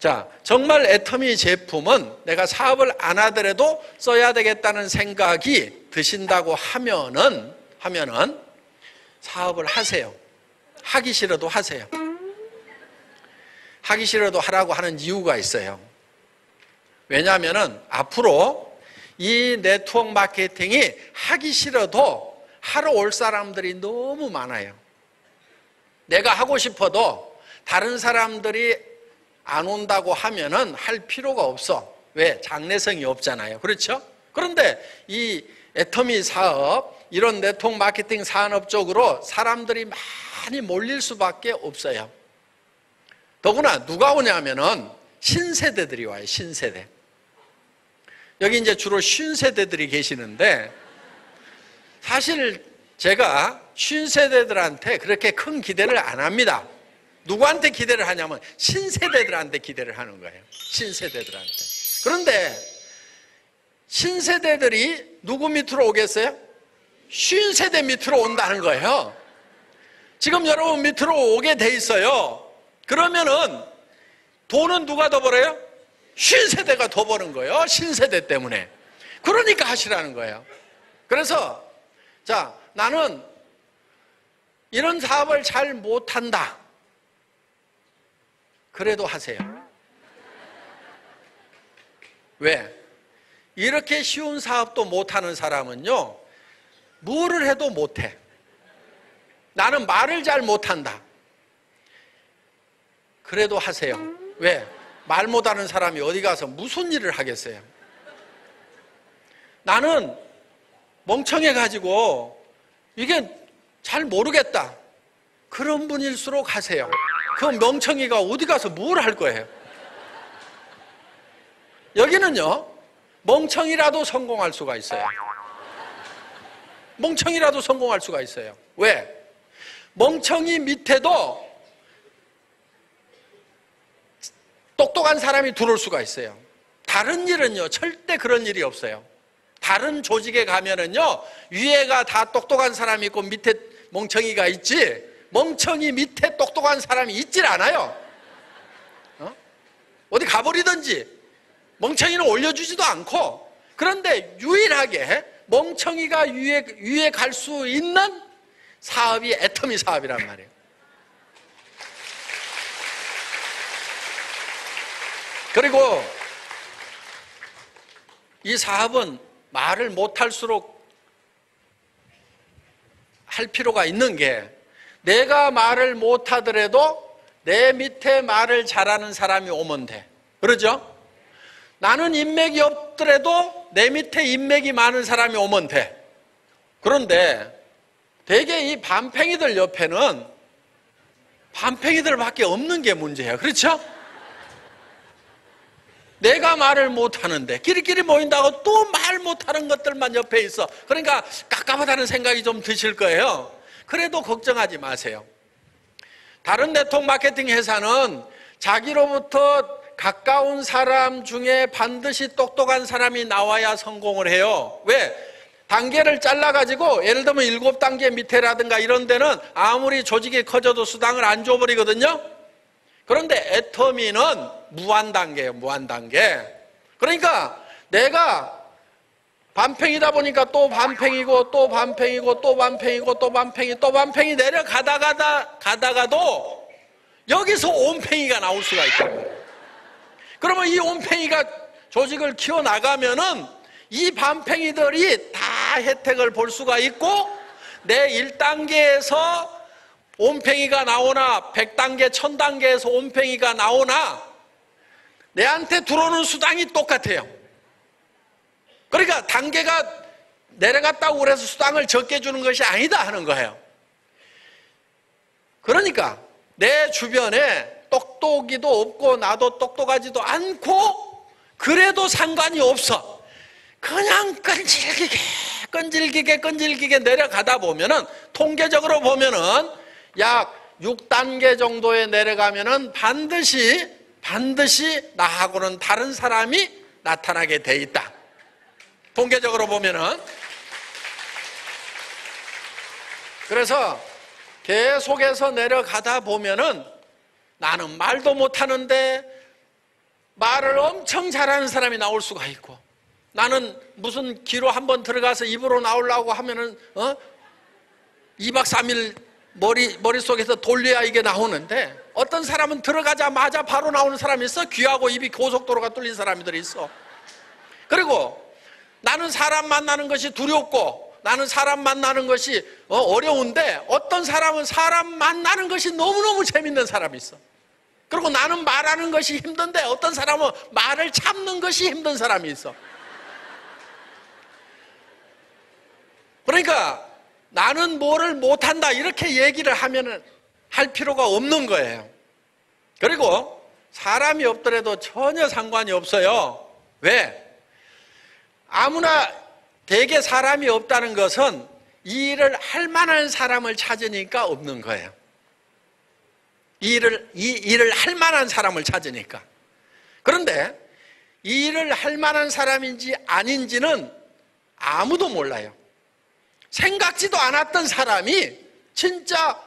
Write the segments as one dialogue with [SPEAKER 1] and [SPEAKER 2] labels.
[SPEAKER 1] 자, 정말 애터미 제품은 내가 사업을 안 하더라도 써야 되겠다는 생각이 드신다고 하면은 사업을 하세요. 하기 싫어도 하세요. 하기 싫어도 하라고 하는 이유가 있어요. 왜냐하면은 앞으로 이 네트워크 마케팅이 하기 싫어도 하러 올 사람들이 너무 많아요. 내가 하고 싶어도 다른 사람들이 안 온다고 하면은 할 필요가 없어. 왜? 장래성이 없잖아요. 그렇죠? 그런데 이 애터미 사업, 이런 네트워크 마케팅 산업 쪽으로 사람들이 많이 몰릴 수밖에 없어요. 더구나 누가 오냐면은 신세대들이 와요. 신세대. 여기 이제 주로 신세대들이 계시는데, 사실 제가 신세대들한테 그렇게 큰 기대를 안 합니다. 누구한테 기대를 하냐면 신세대들한테 기대를 하는 거예요. 신세대들한테. 그런데 신세대들이 누구 밑으로 오겠어요? 신세대 밑으로 온다는 거예요. 지금 여러분 밑으로 오게 돼 있어요. 그러면은 돈은 누가 더 벌어요? 신세대가 더 버는 거예요. 신세대 때문에. 그러니까 하시라는 거예요. 그래서 자, 나는 이런 사업을 잘 못한다. 그래도 하세요. 왜? 이렇게 쉬운 사업도 못하는 사람은요, 뭐를 해도 못해. 나는 말을 잘 못한다. 그래도 하세요. 왜? 말 못하는 사람이 어디 가서 무슨 일을 하겠어요? 나는 멍청해가지고 이게 잘 모르겠다. 그런 분일수록 하세요. 그 멍청이가 어디 가서 뭘 할 거예요? 여기는요, 멍청이라도 성공할 수가 있어요. 멍청이라도 성공할 수가 있어요. 왜? 멍청이 밑에도 똑똑한 사람이 들어올 수가 있어요. 다른 일은요, 절대 그런 일이 없어요. 다른 조직에 가면은요, 위에가 다 똑똑한 사람이 있고 밑에 멍청이가 있지, 멍청이 밑에 똑똑한 사람이 있질 않아요. 어디 가버리든지 멍청이는 올려주지도 않고. 그런데 유일하게 멍청이가 위에 갈 수 있는 사업이 애터미 사업이란 말이에요. 그리고 이 사업은 말을 못할수록 할 필요가 있는 게, 내가 말을 못하더라도 내 밑에 말을 잘하는 사람이 오면 돼. 그러죠? 나는 인맥이 없더라도 내 밑에 인맥이 많은 사람이 오면 돼. 그런데 대개 이 반팽이들 옆에는 반팽이들밖에 없는 게 문제예요. 그렇죠? 내가 말을 못하는데 끼리끼리 모인다고 또 말 못하는 것들만 옆에 있어. 그러니까 깝깝하다는 생각이 좀 드실 거예요. 그래도 걱정하지 마세요. 다른 네트워크 마케팅 회사는 자기로부터 가까운 사람 중에 반드시 똑똑한 사람이 나와야 성공을 해요. 왜? 단계를 잘라가지고 예를 들면 7단계 밑에라든가 이런 데는 아무리 조직이 커져도 수당을 안 줘버리거든요. 그런데 애터미는 무한단계예요. 무한단계. 그러니까 내가 반팽이다 보니까 또 반팽이고 또 반팽이고 또 반팽이고 또 반팽이 또 반팽이 내려가다가도 여기서 온팽이가 나올 수가 있다고. 그러면 이 온팽이가 조직을 키워나가면은 이 반팽이들이 다 혜택을 볼 수가 있고, 내 1단계에서 온팽이가 나오나 100단계, 1000단계에서 온팽이가 나오나 내한테 들어오는 수당이 똑같아요. 그러니까 단계가 내려갔다고 그래서 수당을 적게 주는 것이 아니다 하는 거예요. 그러니까 내 주변에 똑똑이도 없고 나도 똑똑하지도 않고 그래도 상관이 없어. 그냥 끈질기게 내려가다 보면은, 통계적으로 보면은 약 6단계 정도에 내려가면은 반드시 나하고는 다른 사람이 나타나게 돼 있다. 통계적으로 보면은. 그래서 계속해서 내려가다 보면은 나는 말도 못하는데 말을 엄청 잘하는 사람이 나올 수가 있고, 나는 무슨 귀로 한번 들어가서 입으로 나오려고 하면은 2박 3일 머릿속에서 돌려야 이게 나오는데, 어떤 사람은 들어가자마자 바로 나오는 사람이 있어. 귀하고 입이 고속도로가 뚫린 사람들이 있어. 그리고 나는 사람 만나는 것이 두렵고, 나는 사람 만나는 것이 어려운데, 어떤 사람은 사람 만나는 것이 너무너무 재밌는 사람이 있어. 그리고 나는 말하는 것이 힘든데, 어떤 사람은 말을 참는 것이 힘든 사람이 있어. 그러니까 나는 뭐를 못한다 이렇게 얘기를 하면은 할 필요가 없는 거예요. 그리고 사람이 없더라도 전혀 상관이 없어요. 왜? 아무나 대개 사람이 없다는 것은 이 일을 할 만한 사람을 찾으니까 없는 거예요. 이 일을 할 만한 사람을 찾으니까. 그런데 이 일을 할 만한 사람인지 아닌지는 아무도 몰라요. 생각지도 않았던 사람이 진짜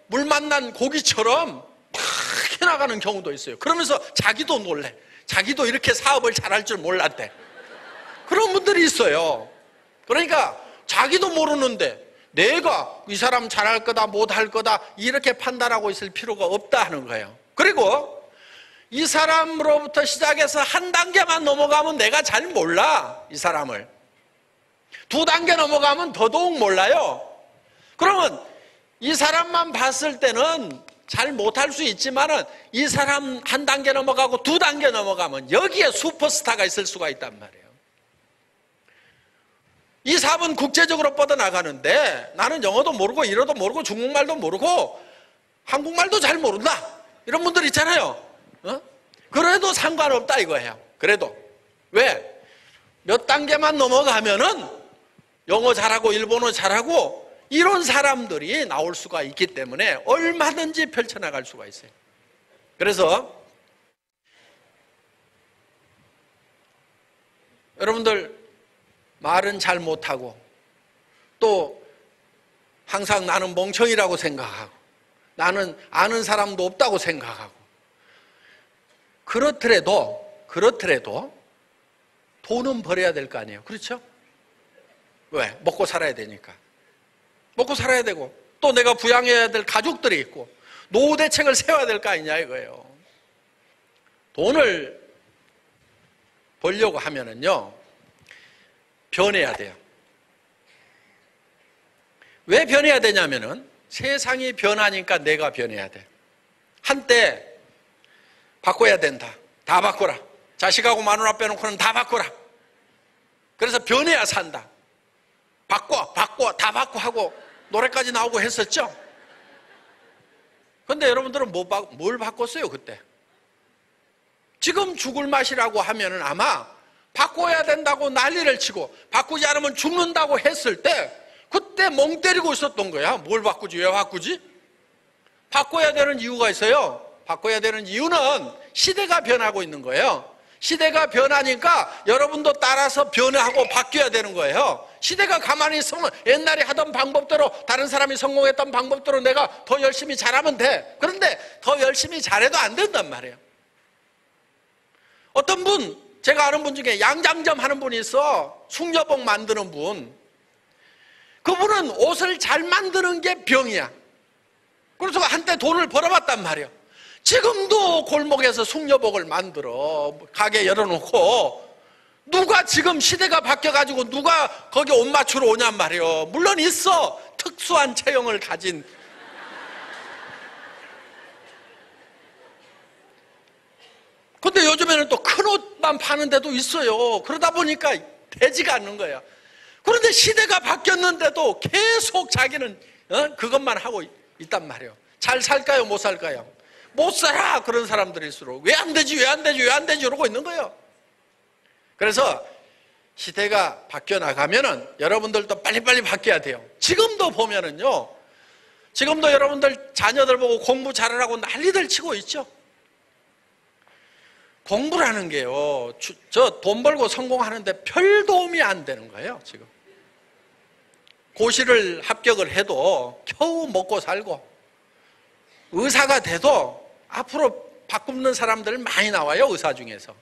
[SPEAKER 1] 물 만난 고기처럼 팍 해나가는 경우도 있어요. 그러면서 자기도 놀래. 자기도 이렇게 사업을 잘할 줄 몰랐대. 그런 분들이 있어요. 그러니까 자기도 모르는데 내가 이 사람 잘할 거다 못할 거다 이렇게 판단하고 있을 필요가 없다 하는 거예요. 그리고 이 사람으로부터 시작해서 한 단계만 넘어가면 내가 잘 몰라. 이 사람을 2단계 넘어가면 더더욱 몰라요. 그러면 이 사람만 봤을 때는 잘 못할 수 있지만은 이 사람 한 단계 넘어가고 2단계 넘어가면 여기에 슈퍼스타가 있을 수가 있단 말이에요. 이 사업은 국제적으로 뻗어나가는데 나는 영어도 모르고 일어도 모르고 중국말도 모르고 한국말도 잘 모른다. 이런 분들 있잖아요. 그래도 상관없다 이거예요. 그래도. 왜? 몇 단계만 넘어가면은 영어 잘하고 일본어 잘하고 이런 사람들이 나올 수가 있기 때문에 얼마든지 펼쳐나갈 수가 있어요. 그래서 여러분들 말은 잘 못하고 또 항상 나는 멍청이라고 생각하고 나는 아는 사람도 없다고 생각하고 그렇더라도 돈은 벌어야 될 거 아니에요. 그렇죠? 왜? 먹고 살아야 되니까. 먹고 살아야 되고 또 내가 부양해야 될 가족들이 있고 노후 대책을 세워야 될 거 아니냐 이거예요. 돈을 벌려고 하면은요 변해야 돼요. 왜 변해야 되냐면은 세상이 변하니까 내가 변해야 돼. 한때 바꿔야 된다. 다 바꿔라. 자식하고 마누라 빼놓고는 다 바꿔라. 그래서 변해야 산다. 바꿔 다 바꿔 하고 노래까지 나오고 했었죠. 그런데 여러분들은 뭘 바꿨어요 그때? 지금 죽을 맛이라고 하면은 아마 바꿔야 된다고 난리를 치고 바꾸지 않으면 죽는다고 했을 때 그때 멍 때리고 있었던 거야. 뭘 바꾸지? 왜 바꾸지? 바꿔야 되는 이유가 있어요. 바꿔야 되는 이유는 시대가 변하고 있는 거예요. 시대가 변하니까 여러분도 따라서 변화하고 바뀌어야 되는 거예요. 시대가 가만히 있으면 옛날에 하던 방법대로 다른 사람이 성공했던 방법대로 내가 더 열심히 잘하면 돼. 그런데 더 열심히 잘해도 안 된단 말이에요. 어떤 분, 제가 아는 분 중에 양장점 하는 분이 있어. 숙녀복 만드는 분. 그분은 옷을 잘 만드는 게 병이야. 그래서 한때 돈을 벌어봤단 말이에요. 지금도 골목에서 숙녀복을 만들어 가게 열어놓고 누가 지금 시대가 바뀌어가지고 누가 거기 옷 맞추러 오냔 말이에요. 물론 있어. 특수한 체형을 가진. 근데 요즘에는 또 큰 옷만 파는 데도 있어요. 그러다 보니까 되지가 않는 거예요. 그런데 시대가 바뀌었는데도 계속 자기는 그것만 하고 있단 말이에요. 잘 살까요? 못 살까요? 못 살아. 그런 사람들일수록 왜 안 되지 이러고 있는 거예요. 그래서 시대가 바뀌어 나가면은 여러분들도 빨리빨리 바뀌어야 돼요. 지금도 보면은요, 지금도 여러분들 자녀들 보고 공부 잘하라고 난리들 치고 있죠. 공부라는 게요, 저 돈 벌고 성공하는데 별 도움이 안 되는 거예요. 지금 고시를 합격을 해도 겨우 먹고 살고 의사가 돼도 앞으로 바꾸는 사람들 많이 나와요, 의사 중에서.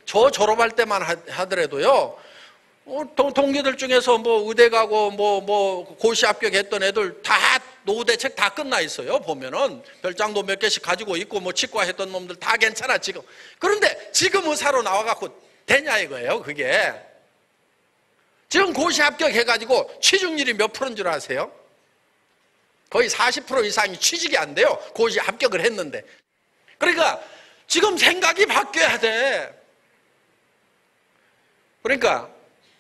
[SPEAKER 1] 저 졸업할 때만 하더라도요, 동기들 중에서 뭐 의대 가고 고시 합격했던 애들 다 노후 대책 다 끝나 있어요. 보면은 별장도 몇 개씩 가지고 있고 뭐 치과 했던 놈들 다 괜찮아 지금. 그런데 지금 의사로 나와갖고 되냐 이거예요. 그게 지금 고시 합격해가지고 취직률이 몇 프로인 줄 아세요? 거의 40% 이상이 취직이 안 돼요. 고시 합격을 했는데. 그러니까 지금 생각이 바뀌어야 돼. 그러니까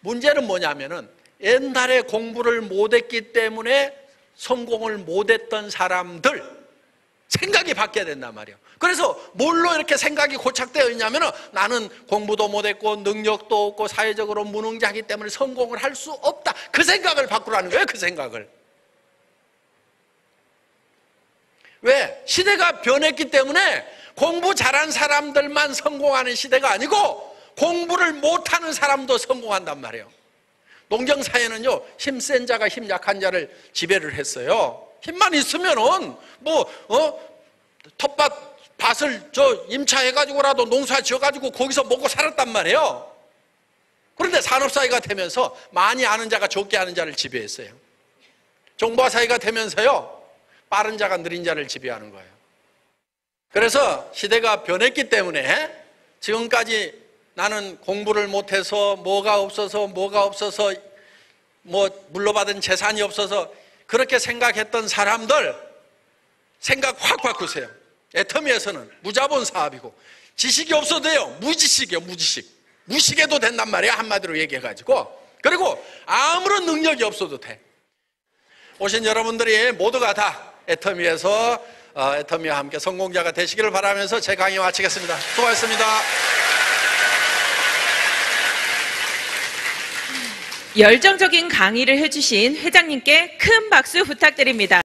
[SPEAKER 1] 문제는 뭐냐면은 옛날에 공부를 못했기 때문에 성공을 못했던 사람들 생각이 바뀌어야 된단 말이에요. 그래서 뭘로 이렇게 생각이 고착되어 있냐면은 나는 공부도 못했고 능력도 없고 사회적으로 무능자이기 때문에 성공을 할 수 없다. 그 생각을 바꾸라는 거예요. 그 생각을. 왜? 시대가 변했기 때문에 공부 잘한 사람들만 성공하는 시대가 아니고 공부를 못하는 사람도 성공한단 말이에요. 농경사회는요, 힘센 자가 힘 약한 자를 지배를 했어요. 힘만 있으면은 밭을 임차해가지고라도 농사 지어가지고 거기서 먹고 살았단 말이에요. 그런데 산업사회가 되면서 많이 아는 자가 적게 아는 자를 지배했어요. 정보화사회가 되면서요, 빠른 자가 느린 자를 지배하는 거예요. 그래서 시대가 변했기 때문에 지금까지 나는 공부를 못해서 뭐가 없어서 물러받은 재산이 없어서 그렇게 생각했던 사람들 생각 확 바꾸세요. 애터미에서는 무자본 사업이고 지식이 없어도 돼요. 무지식이에요. 무식해도 된단 말이에요. 한마디로 얘기해가지고. 그리고 아무런 능력이 없어도 돼. 오신 여러분들이 모두가 다 애터미에서 애터미와 함께 성공자가 되시기를 바라면서 제 강의 마치겠습니다. 수고하셨습니다.
[SPEAKER 2] 열정적인 강의를 해주신 회장님께 큰 박수 부탁드립니다.